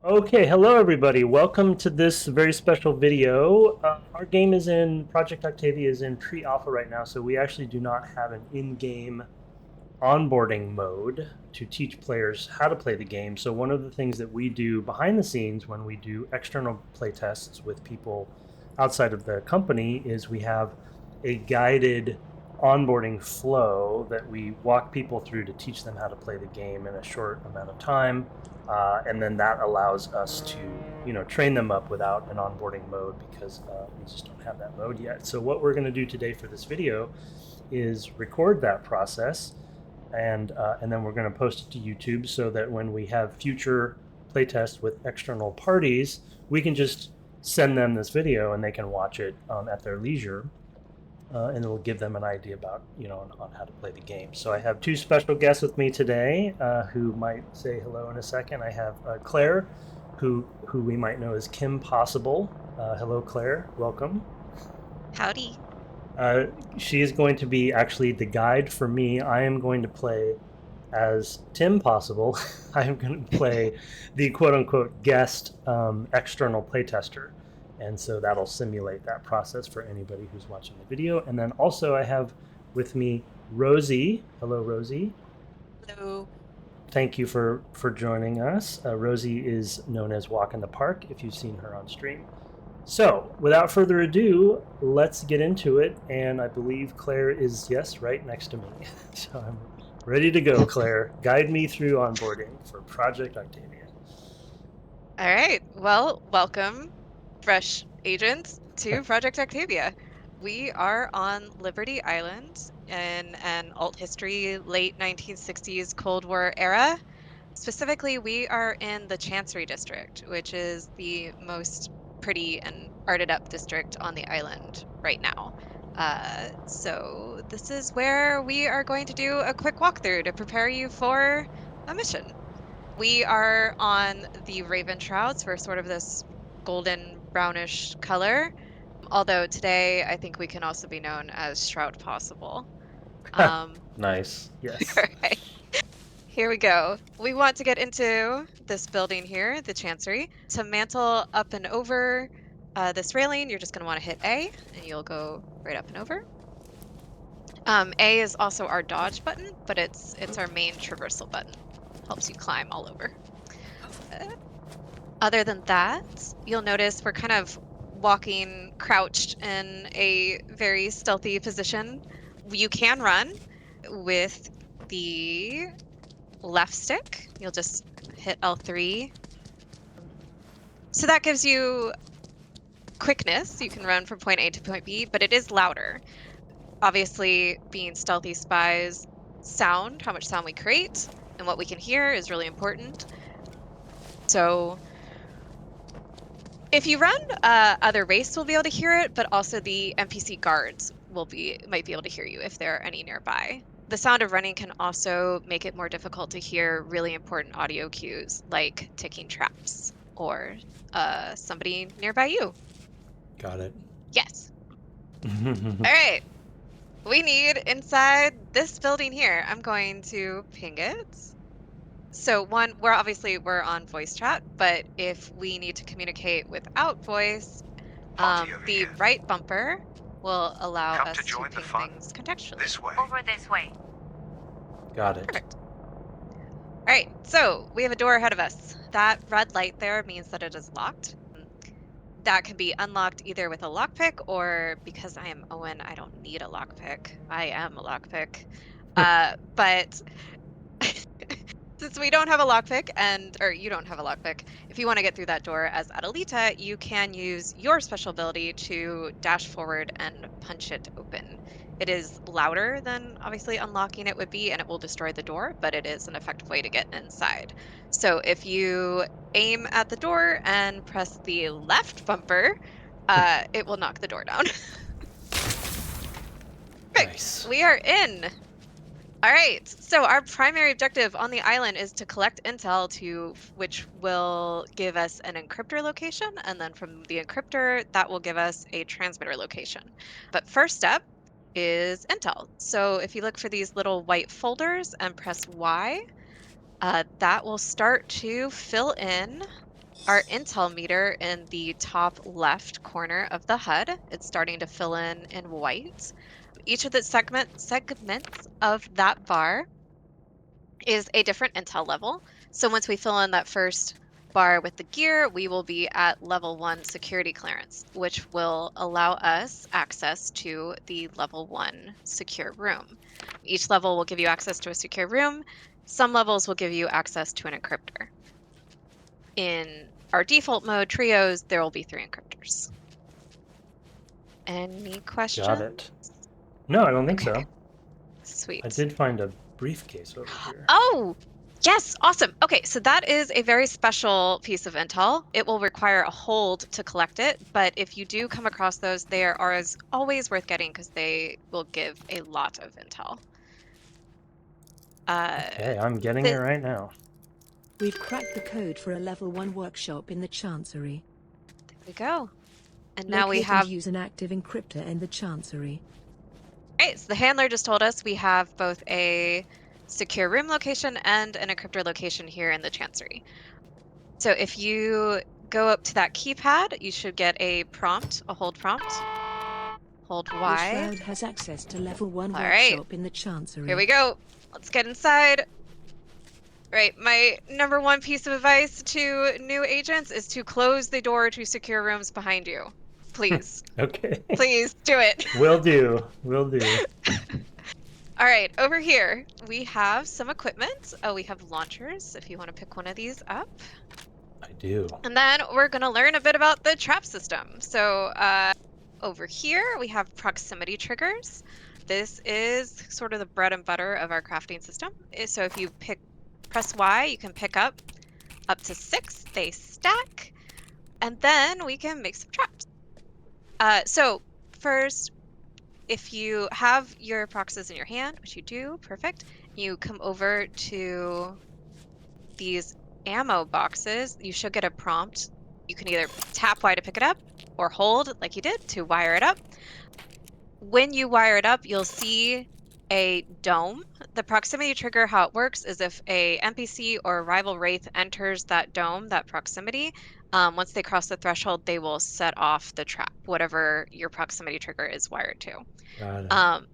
Okay, hello everybody. Welcome to this very special video. Our game is in Project Octavia is in pre-alpha right now, so we actually do not have an in-game onboarding mode to teach players how to play the game. So one of the things that we do behind the scenes when we do external play tests with people outside of the company is we have a guided onboarding flow that we walk people through to teach them how to play the game in a short amount of time. And then that allows us to, train them up without an onboarding mode because we just don't have that mode yet. So what we're going to do today for this video is record that process, and then we're going to post it to YouTube so that when we have future playtests with external parties, we can just send them this video and they can watch it at their leisure, and it'll give them an idea about on how to play the game. So I have two special guests with me today who might say hello in a second. I have Claire, who we might know as Kim Possible. Hello, Claire. Welcome. Howdy. Uh, she is going to be actually the guide for me. I am going to play as Tim Possible. I am going to play the quote unquote guest external playtester. And so that'll simulate that process for anybody who's watching the video. And then also, I have with me Rosie. Hello, Rosie. Hello. Thank you for joining us. Rosie is known as Walk in the Park if you've seen her on stream. So, without further ado, let's get into it. And I believe Claire is, yes, right next to me. So I'm ready to go, Claire. Guide me through onboarding for Project Octavia. All right. Well, welcome, fresh agents, to Project Octavia. We are on Liberty Island in an alt history, late 1960s Cold War era. Specifically, we are in the Chancery District, which is the most pretty and arted up district on the island right now. So this is where we are going to do a quick walkthrough to prepare you for a mission. We are on the Raven Shrouds. We're sort of this golden brownish color, although today I think we can also be known as Shroud Possible. Um, Nice. Yes. all right. Here we go. We want to get into this building here, the Chancery. To mantle up and over this railing, you're just going to want to hit A, and you'll go right up and over. A is also our dodge button, but it's our main traversal button. Helps you climb all over. Other than that, you'll notice we're kind of walking crouched in a very stealthy position. You can run with the left stick. You'll just hit L3. So that gives you quickness. You can run from point A to point B, but it is louder. Obviously, being stealthy spies, sound, how much sound we create, and what we can hear is really important. So if you run, other race will be able to hear it, but also the NPC guards might be able to hear you if there are any nearby. The sound of running can also make it more difficult to hear really important audio cues like ticking traps or somebody nearby you. Got it. Yes. All right. We need inside this building here. I'm going to ping it. So we're on voice chat, but if we need to communicate without voice, the right bumper will allow us to ping things contextually. This way. Over this way. Got it. Perfect. All right, so we have a door ahead of us. That red light there means that it is locked. That can be unlocked either with a lockpick or, because I am Owen, I don't need a lockpick. I am a lockpick. But since we don't have a lockpick, or you don't have a lockpick, if you want to get through that door as Adelita, you can use your special ability to dash forward and punch it open. It is louder than obviously unlocking it would be, and it will destroy the door, but it is an effective way to get inside. So if you aim at the door and press the left bumper, it will knock the door down. Nice. We are in. All right, so our primary objective on the island is to collect intel which will give us an encryptor location, and then from the encryptor, that will give us a transmitter location. But first step is intel. So if you look for these little white folders and press Y, that will start to fill in our intel meter in the top left corner of the HUD. It's starting to fill in white. Each of the segments of that bar is a different intel level. So once we fill in that first bar with the gear, we will be at level 1 security clearance, which will allow us access to the level 1 secure room. Each level will give you access to a secure room. Some levels will give you access to an encryptor. In our default mode, trios, there will be 3 encryptors. Any questions? Got it. No, I don't think so. Sweet. I did find a briefcase over here. Oh, yes, awesome. Okay, so that is a very special piece of intel. It will require a hold to collect it, but if you do come across those, they are always worth getting because they will give a lot of intel. Okay, I'm getting it right now. We've cracked the code for a level 1 workshop in the Chancery. There we go. And now we Locate have... and use an active encryptor in the Chancery. Right, so the handler just told us we have both a secure room location and an encryptor location here in the Chancery. So if you go up to that keypad, you should get a prompt, a hold prompt. Hold Your Y. shroud has access to level 1 All workshop right. in the Chancery. Here we go. Let's get inside. Right, my number 1 piece of advice to new agents is to close the door to secure rooms behind you. Please. Okay. Please do it. Will do. Will do. All right, over here we have some equipment. Oh, we have launchers if you want to pick one of these up. I do. And then we're going to learn a bit about the trap system. So over here we have proximity triggers. This is sort of the bread and butter of our crafting system. So if you press Y, you can pick up to 6. They stack. And then we can make some traps. So first, if you have your proxies in your hand, which you do, perfect, you come over to these ammo boxes. You should get a prompt. You can either tap Y to pick it up or hold, like you did, to wire it up. When you wire it up, you'll see a dome. The proximity trigger, how it works is if a NPC or a rival wraith enters that dome, that proximity, once they cross the threshold, they will set off the trap, whatever your proximity trigger is wired to. Got it.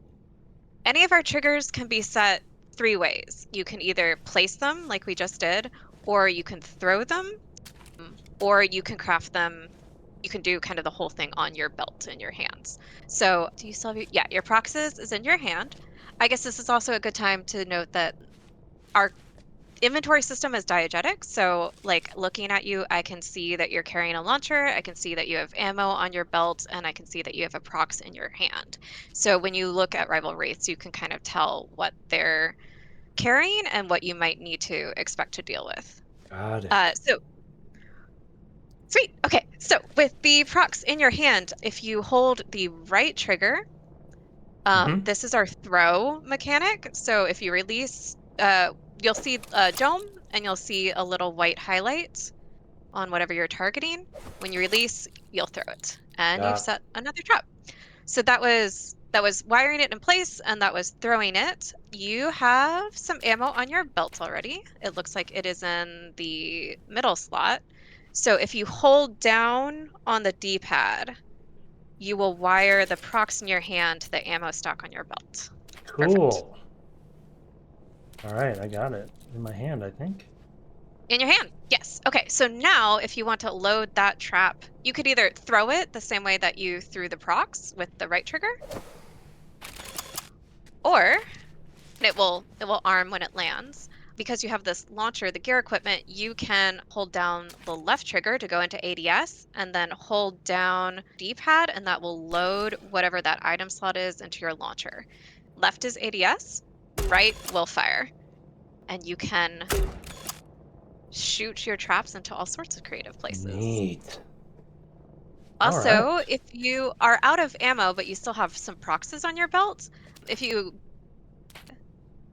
Any of our triggers can be set 3 ways. You can either place them like we just did, or you can throw them, or you can craft them. You can do kind of the whole thing on your belt in your hands. So do you still have your proxies is in your hand. I guess this is also a good time to note that our inventory system is diegetic. So like looking at you, I can see that you're carrying a launcher. I can see that you have ammo on your belt, and I can see that you have a prox in your hand. So when you look at rival wraiths, you can kind of tell what they're carrying and what you might need to expect to deal with. Got it. So sweet. Okay, so with the prox in your hand, if you hold the right trigger, this is our throw mechanic. So if you release, you'll see a dome and you'll see a little white highlight on whatever you're targeting. When you release, you'll throw it, and you've set another trap. So that was wiring it in place, and that was throwing it. You have some ammo on your belt already. It looks like it is in the middle slot. So if you hold down on the D-pad, you will wire the prox in your hand to the ammo stock on your belt. Cool. Perfect. All right, I got it in my hand, I think. In your hand, yes. Okay, so now if you want to load that trap, you could either throw it the same way that you threw the prox with the right trigger, or it will arm when it lands. Because you have this launcher, the gear equipment, you can hold down the left trigger to go into ADS, and then hold down D-pad, and that will load whatever that item slot is into your launcher. Left is ADS, right will fire. And you can shoot your traps into all sorts of creative places. Neat. Also, right. if you are out of ammo, but you still have some proxies on your belt, if you...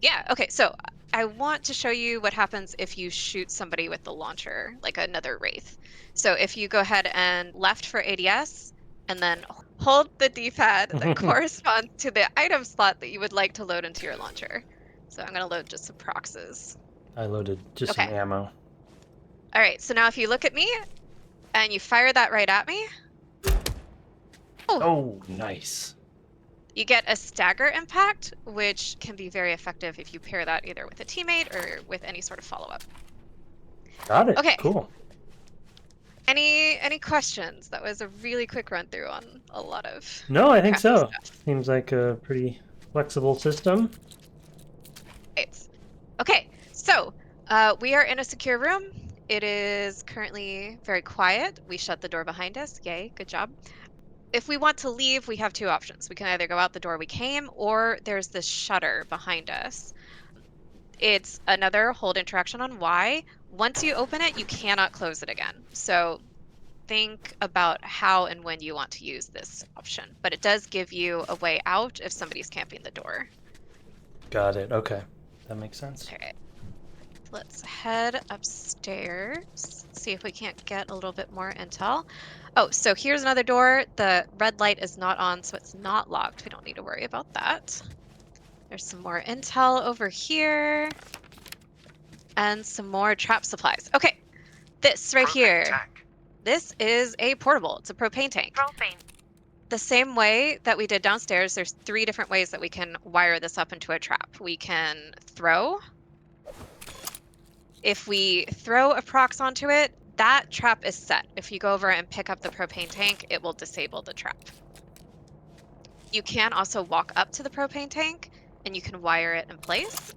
Yeah, okay, so I want to show you what happens if you shoot somebody with the launcher, like another wraith. So if you go ahead and left for ADS, and then hold the D-pad that corresponds to the item slot that you would like to load into your launcher. So I'm going to load just some proxies. I loaded just some ammo. All right, so now if you look at me, and you fire that right at me. Oh, nice. You get a stagger impact, which can be very effective if you pair that either with a teammate or with any sort of follow-up. Got it. Okay. Cool. Any questions? That was a really quick run through on a lot of No, I think crafty so. stuff. Seems like a pretty flexible system. Right. Okay, so we are in a secure room. It is currently very quiet. We shut the door behind us. Yay, good job. If we want to leave, we have two options. We can either go out the door we came, or there's this shutter behind us. It's another hold interaction on Y. Once you open it, you cannot close it again. So think about how and when you want to use this option. But it does give you a way out if somebody's camping the door. Got it. Okay. That makes sense. All right. Let's head upstairs, see if we can't get a little bit more intel. Oh, so here's another door. The red light is not on, so it's not locked. We don't need to worry about that. There's some more intel over here. And some more trap supplies. Okay, this right here. Tank. This is a portable. It's a propane tank. Propane. The same way that we did downstairs, there's 3 different ways that we can wire this up into a trap. We can throw. If we throw a prox onto it, that trap is set. If you go over and pick up the propane tank, it will disable the trap. You can also walk up to the propane tank and you can wire it in place.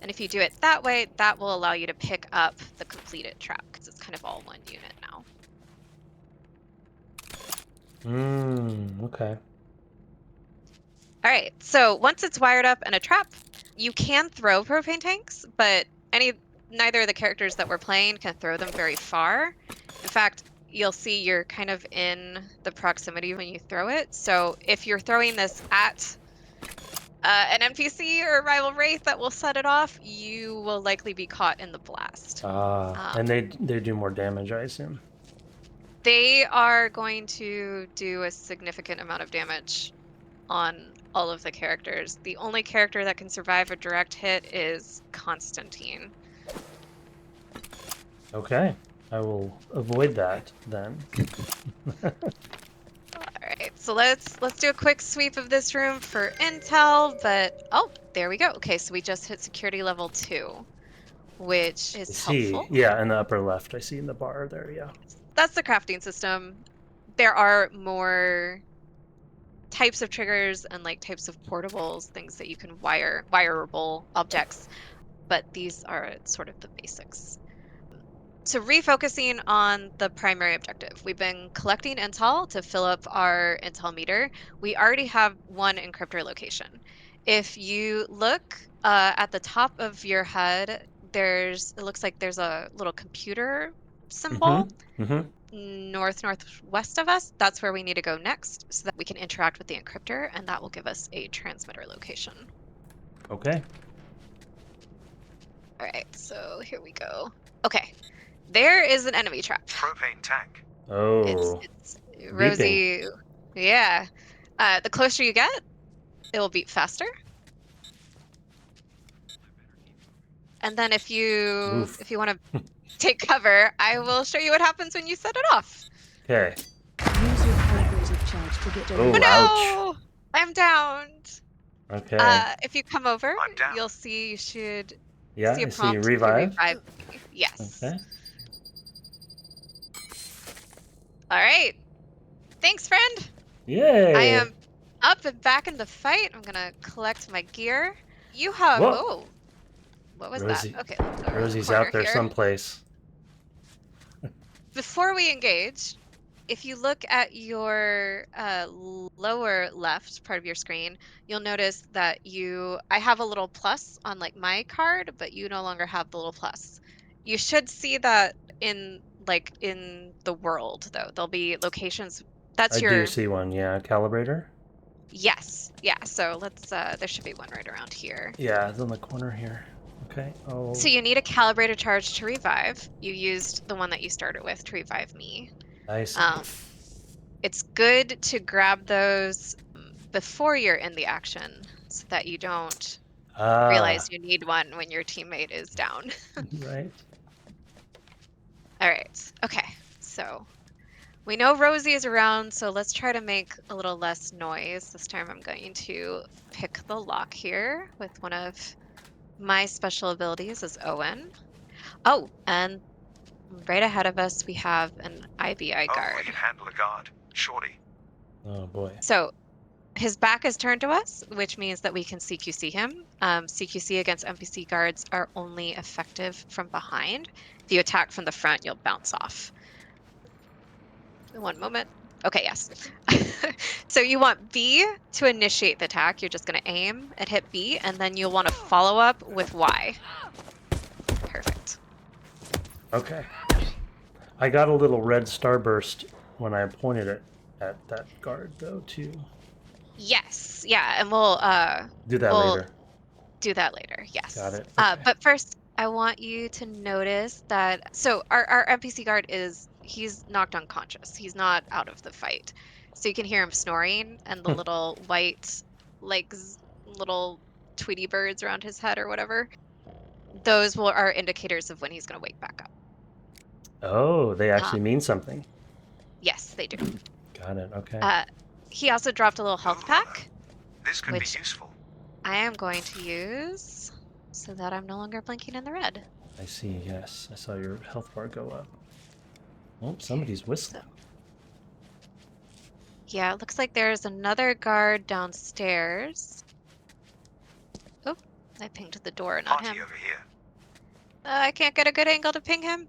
And if you do it that way, that will allow you to pick up the completed trap because it's kind of all one unit now. Okay. All right, so once it's wired up in a trap, you can throw propane tanks, but neither of the characters that we're playing can throw them very far. In fact, you'll see you're kind of in the proximity when you throw it. So if you're throwing this at an NPC or a rival wraith that will set it off, you will likely be caught in the blast. And they do more damage, I assume. They are going to do a significant amount of damage on all of the characters. The only character that can survive a direct hit is Constantine. Okay, I will avoid that then. Alright, so let's do a quick sweep of this room for intel, but oh, there we go. Okay, so we just hit security level 2, which is helpful. Yeah, in the upper left, I see in the bar there, yeah. That's the crafting system. There are more types of triggers and like types of portables, things that you can wireable objects, but these are sort of the basics. So refocusing on the primary objective, we've been collecting intel to fill up our intel meter. We already have one encryptor location. If you look at the top of your HUD, it looks like there's a little computer symbol. Northwest of us. That's where we need to go next so that we can interact with the encryptor, and that will give us a transmitter location. Okay. All right, so here we go. Okay, there is an enemy trap. Propane tank. Oh. It's Rosie. Yeah. The closer you get, it will beep faster. And then if you want to take cover, I will show you what happens when you set it off. Okay. Use your calibrated charge to get Oh, over. No! I'm downed. Okay. If you come over, I'm down. you'll see you should Yeah, see a I see prompt to revive. revive me. Yes. Okay. All right. Thanks, friend. Yay! I am up and back in the fight. I'm gonna collect my gear. You have. Whoa. Oh, what was Rosie- that? Okay, let's go around the Rosie's corner out there here. someplace. Before we engage, if you look at your lower left part of your screen, you'll notice that I have a little plus on like my card, but you no longer have the little plus. You should see that in the world though. There'll be locations. That's I your do see one, yeah. Calibrator? Yes. Yeah. So let's there should be one right around here. Yeah, it's on the corner here. Okay. Oh. So you need a calibrated charge to revive. You used the one that you started with to revive me. Nice. It's good to grab those before you're in the action so that you don't realize you need one when your teammate is down. Right. All right. Okay. So We know Rosie is around, so let's try to make a little less noise. This time I'm going to pick the lock here with one of my special abilities as Owen. Oh, and right ahead of us we have an IBI Oh, guard. we can handle a guard. Shorty. Oh boy. So his back is turned to us, which means that we can CQC him. CQC against NPC guards are only effective from behind. If you attack from the front, you'll bounce off. One moment. Okay, yes. So you want B to initiate the attack. You're just going to aim and hit B, and then you'll want to follow up with Y. Perfect. Okay. I got a little red starburst when I pointed it at that guard, though, too. Yes. Yeah, and we'll Do that we'll later. do that later. Yes. Got it. Okay. But first, I want you to notice that. So our NPC guard he's knocked unconscious. He's not out of the fight. So you can hear him snoring, and the little white, like little Tweety birds around his head or whatever. Those are indicators of when he's going to wake back up. Oh, they actually mean something. Yes, they do. Got it. Okay. He also dropped a little health pack. This could be Which- useful. I am going to use so that I'm no longer blinking in the red. I see. Yes, I saw your health bar go up. Oh, somebody's whistling. Yeah, it looks like there's another guard downstairs. Oh, I pinged the door, not Party him. over here. I can't get a good angle to ping him.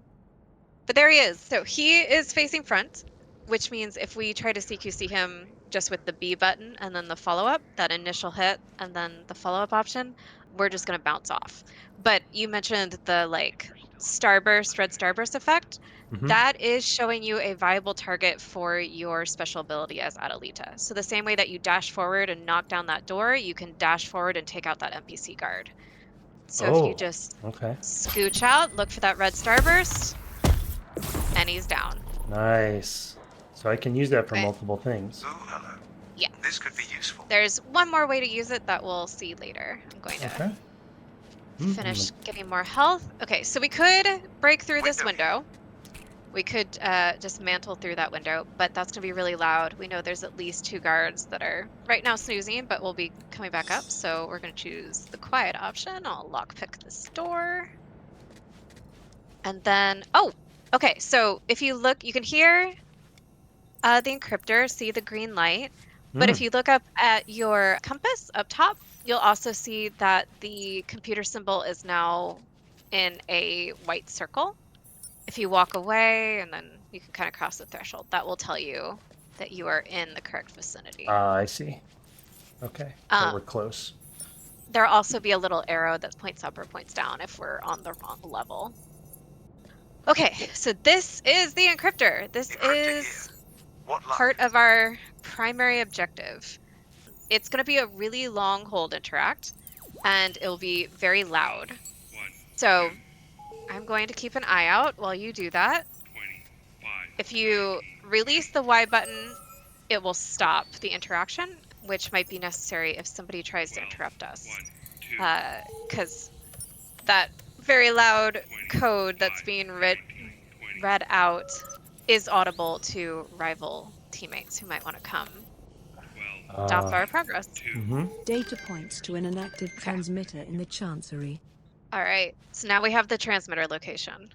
But there he is. So he is facing front, which means if we try to CQC him just with the B button and then the follow-up, that initial hit and then the follow-up option, we're just going to bounce off. But you mentioned the like starburst, red starburst effect. Mhm. That is showing you a viable target for your special ability as Adelita. So the same way that you dash forward and knock down that door, you can dash forward and take out that NPC guard. So if you Oh, just Okay. scooch out, look for that red starburst, and he's down. Nice. So I can use that for Okay. multiple things. Ooh, hello. Yeah. This could be useful. There's one more way to use it that we'll see later. I'm going to Okay. finish getting more health. Okay, so we could break through this window. We could just mantle through that window, but that's going to be really loud. We know there's at least 2 guards that are right now snoozing, but will be coming back up. So we're going to choose the quiet option. I'll lockpick this door. And then, oh, okay. So if you look, you can hear the encryptor, see the green light. But if you look up at your compass up top, you'll also see that the computer symbol is now in a white circle. If you walk away and then you can kind of cross the threshold, that will tell you that you are in the correct vicinity. I see. Okay. So we're close. There'll also be a little arrow that points up or points down if we're on the wrong level. Okay, so this is the encryptor. This Encryptor is What luck? part of our primary objective. It's going to be a really long hold interact, and it'll be very loud. So I'm going to keep an eye out while you do that. If you release the Y button, it will stop the interaction, which might be necessary if somebody tries to interrupt us. Because that very loud code that's being read out is audible to rival teammates who might want to come stop our progress. Data points to an inactive transmitter in the Chancery. All right, so now we have the transmitter location.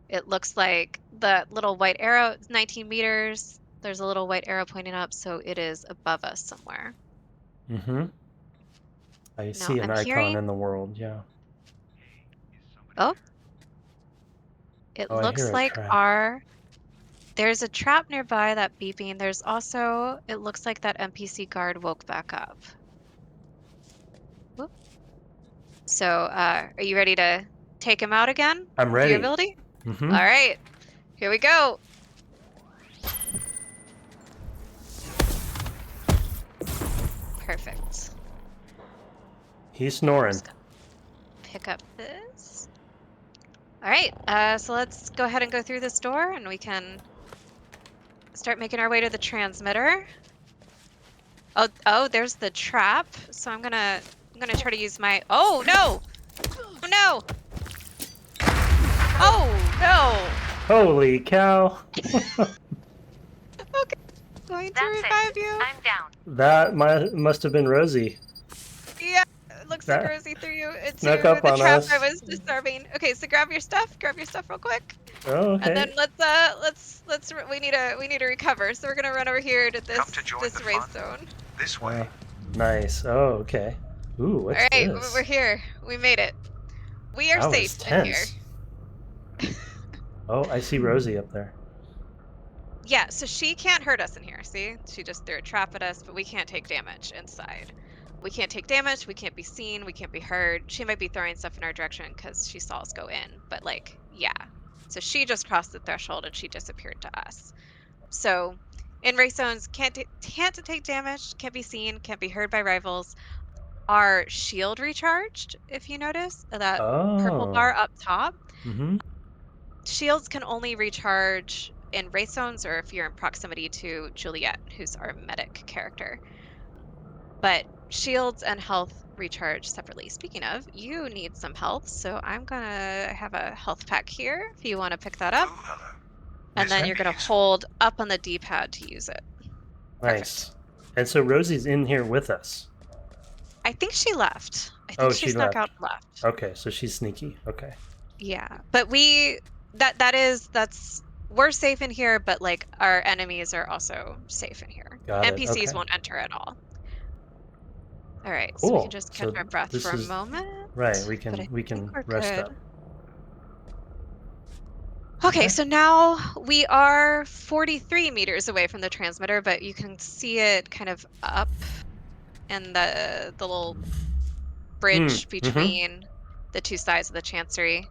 It looks like the little white arrow is 19 meters. There's a little white arrow pointing up, so it is above us somewhere. I see an I'm icon hearing- in the world, yeah. Oh. It I looks hear a like trap. there's a trap nearby that beeping. There's also, it looks like that NPC guard woke back up. Whoop. So, are you ready to take him out again? I'm with ready. Your ability? Mhm. All right, here we go. Perfect. He's snoring. Just gonna pick up this. All right, so let's go ahead and go through this door, and we can start making our way to the transmitter. Oh, there's the trap. So I'm gonna try to use my. Oh no! Oh no! Oh no! Holy cow! going to revive you. I'm down. That must have been Rosie. Yeah, it looks like That Rosie threw you into snuck up the on trap us. I was disarming. Okay, so grab your stuff. Grab your stuff real quick. Oh, And then okay. we need to recover. So we're gonna run over here to Come to join this the race fun. zone. This way. Nice. Oh, okay. Ooh, what's All right, this? we're here. We made it. We are That was safe in here. tense. Oh, I see Rosie up there. Yeah, so she can't hurt us in here. See, she just threw a trap at us, but we can't take damage inside. We can't take damage. We can't be seen. We can't be heard. She might be throwing stuff in our direction because she saw us go in. But like, yeah. So she just crossed the threshold and she disappeared to us. So in race zones, can't take damage, can't be seen, can't be heard by rivals. Our shield recharged, if you notice that purple Oh. bar up top. Mm-hmm. Shields can only recharge in race zones or if you're in proximity to Juliet, who's our medic character. But shields and health recharge separately. Speaking of, you need some health, so I'm gonna have a health pack here if you want to pick that up. Ooh, hello. And This then can you're be gonna useful. hold up on the D-pad to use it. Nice. And so Rosie's in here with us. I think she left. I think Oh, she she snuck left. out and left. Okay, so she's sneaky. Okay. Yeah, but that's we're safe in here, but like our enemies are also safe in here. Got it. NPCs Okay. won't enter at all. All right, so we Cool. can just catch So our breath this for a is moment. right. We But I can think we're rest good. up. Okay, so now we are 43 meters away from the transmitter, but you can see it kind of up in the little bridge between the two sides of the chancery.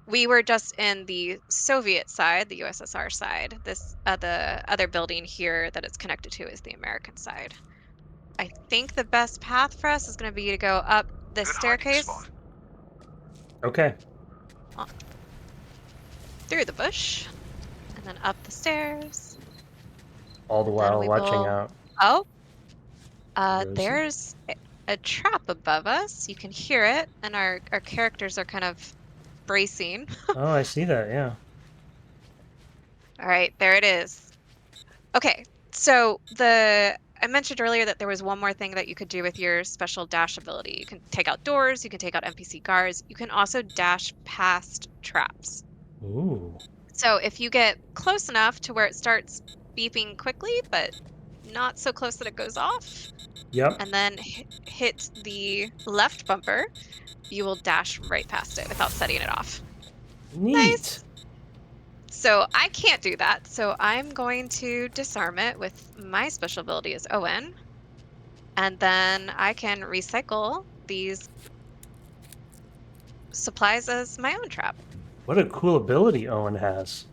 We were just in the Soviet side, the USSR side. This the other building here that it's connected to is the American side. I think the best path for us is going to be to go up this Good hiding staircase spot. Okay. through the bush and then up the stairs. All the Then while we watching will. out. Oh, Rosie. there's a trap above us. You can hear it, and our characters are kind of bracing. Oh, I see that. Yeah. All right, there it is. Okay, so I mentioned earlier that there was one more thing that you could do with your special dash ability. You can take out doors, you can take out NPC guards, you can also dash past traps. Ooh. So if you get close enough to where it starts beeping quickly, but not so close that it goes off, Yep. and then hit the left bumper, you will dash right past it without setting it off. Neat. Nice. So I can't do that, so I'm going to disarm it with my special ability as Owen, and then I can recycle these supplies as my own trap. What a cool ability Owen has.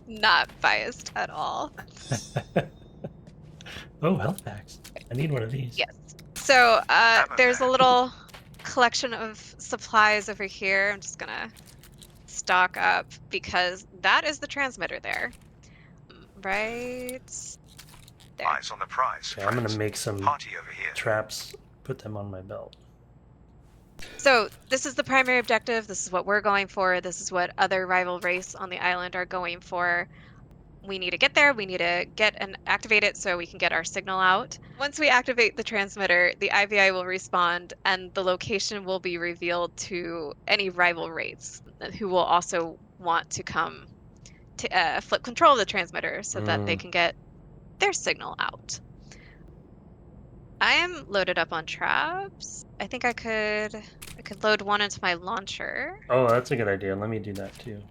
Not biased at all. Oh, health packs. I need one of these. Yes. So there's a little collection of supplies over here. I'm just gonna stock up because that is the transmitter there. Right there. Eyes on the prize. Okay, I'm gonna friends. make some Party over here. traps. Put them on my belt. So this is the primary objective. This is what we're going for. This is what other rival race on the island are going for. We need to get there. We need to get and activate it so we can get our signal out. Once we activate the transmitter, the IVI will respond and the location will be revealed to any rival race who will also want to come to flip control of the transmitter so that they can get their signal out. I am loaded up on traps. I think I could load one into my launcher. Oh, that's a good idea. Let me do that too.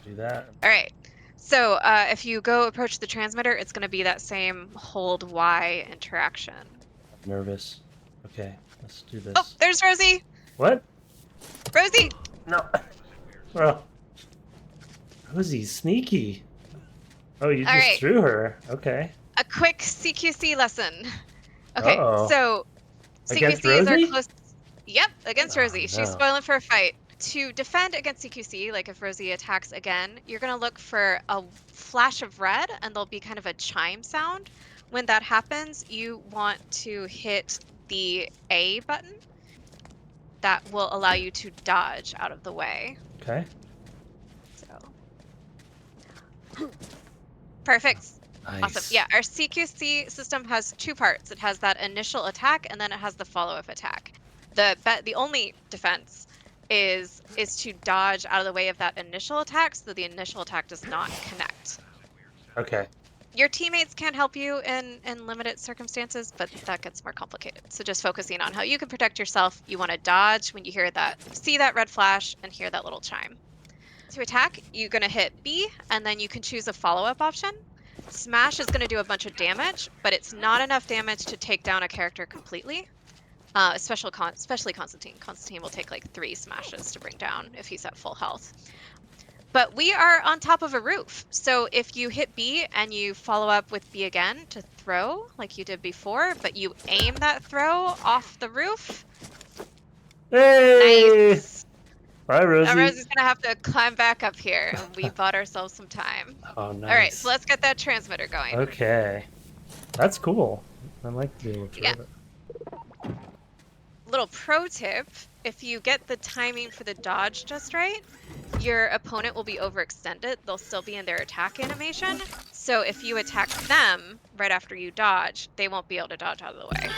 Do that. All right. So if you go approach the transmitter, it's going to be that same hold Y interaction. I'm nervous. Okay, let's do this. Oh, there's Rosie. What? Rosie. No. Well, Rosie's sneaky. Oh, you All just right. threw her. Okay. A quick CQC lesson. Okay, Uh-oh. so Against CQCs Rosie? are close. Yep, against Rosie. She's no. spoiling for a fight. To defend against CQC, like if Rosie attacks again, you're going to look for a flash of red and there'll be kind of a chime sound. When that happens, you want to hit the A button. That will allow you to dodge out of the way. Okay. So Perfect. Nice. Awesome. Yeah, our CQC system has two parts. It has that initial attack, and then it has the follow-up attack. The only defense is to dodge out of the way of that initial attack, so the initial attack does not connect. Okay. Your teammates can help you in limited circumstances, but that gets more complicated. So just focusing on how you can protect yourself. You want to dodge when you see that red flash and hear that little chime. To attack, you're going to hit B, and then you can choose a follow-up option. Smash is going to do a bunch of damage, but it's not enough damage to take down a character completely. Especially Constantine. Constantine will take like 3 smashes to bring down if he's at full health. But we are on top of a roof, so if you hit B and you follow up with B again to throw, like you did before, but you aim that throw off the roof. Hey! Nice. Bye, Rosie. Now Rosie's gonna have to climb back up here, and we bought ourselves some time. Oh, nice. All right, so let's get that transmitter going. Okay. That's cool. I like to be able to throw it. Little pro tip, if you get the timing for the dodge just right, your opponent will be overextended. They'll still be in their attack animation. So if you attack them right after you dodge, they won't be able to dodge out of the way.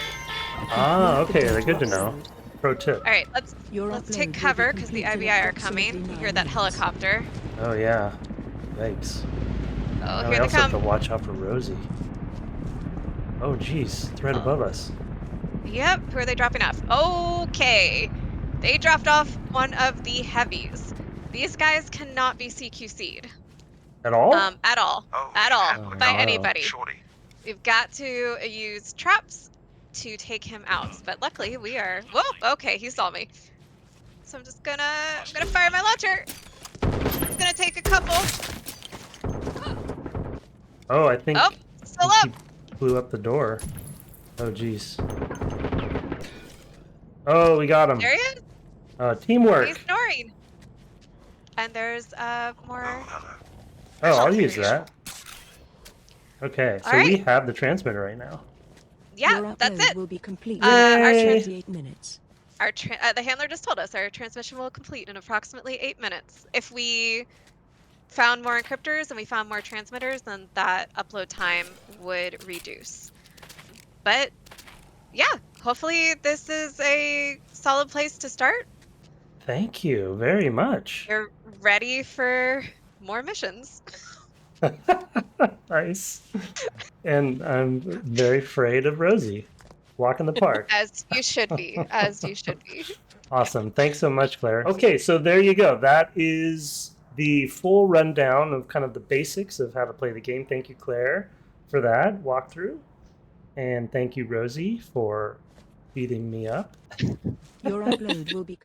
Ah, okay. They're good to know. Pro tip. All right, let's take cover because the IBI are coming. You hear that helicopter. Oh, yeah. Yikes. Oh, Now we here they also have come. to watch out for Rosie. Oh, geez. It's right above us. Yep, who are they dropping off? Okay, they dropped off one of the heavies. These guys cannot be CQC'd. At all? At all. Oh, At all. Oh, By no. anybody. Shorty. We've got to use traps to take him out. But luckily we are... Whoa, okay, he saw me. So I'm just gonna fire my launcher. It's gonna take a couple. Oh, I think Oh, still up. he blew up the door. Oh, jeez. Oh, we got him. There he is. Teamwork. He's snoring. And there's more... Oh, hello. Oh, I'll Something use unusual. that. Okay, so All we right. have the transmitter right now. Yeah, Your that's upload it. will be complete Our in Yay. 28 minutes. The handler just told us our transmission will complete in approximately 8 minutes. If we found more encryptors and we found more transmitters, then that upload time would reduce. But yeah, hopefully this is a solid place to start. Thank you very much. You're ready for more missions. Nice. And I'm very afraid of Rosie. Walk in the park. As you should be. As you should be. Awesome. Thanks so much, Claire. Okay, so there you go. That is the full rundown of kind of the basics of how to play the game. Thank you, Claire, for that walkthrough. And thank you, Rosie, for beating me up. Your upload will be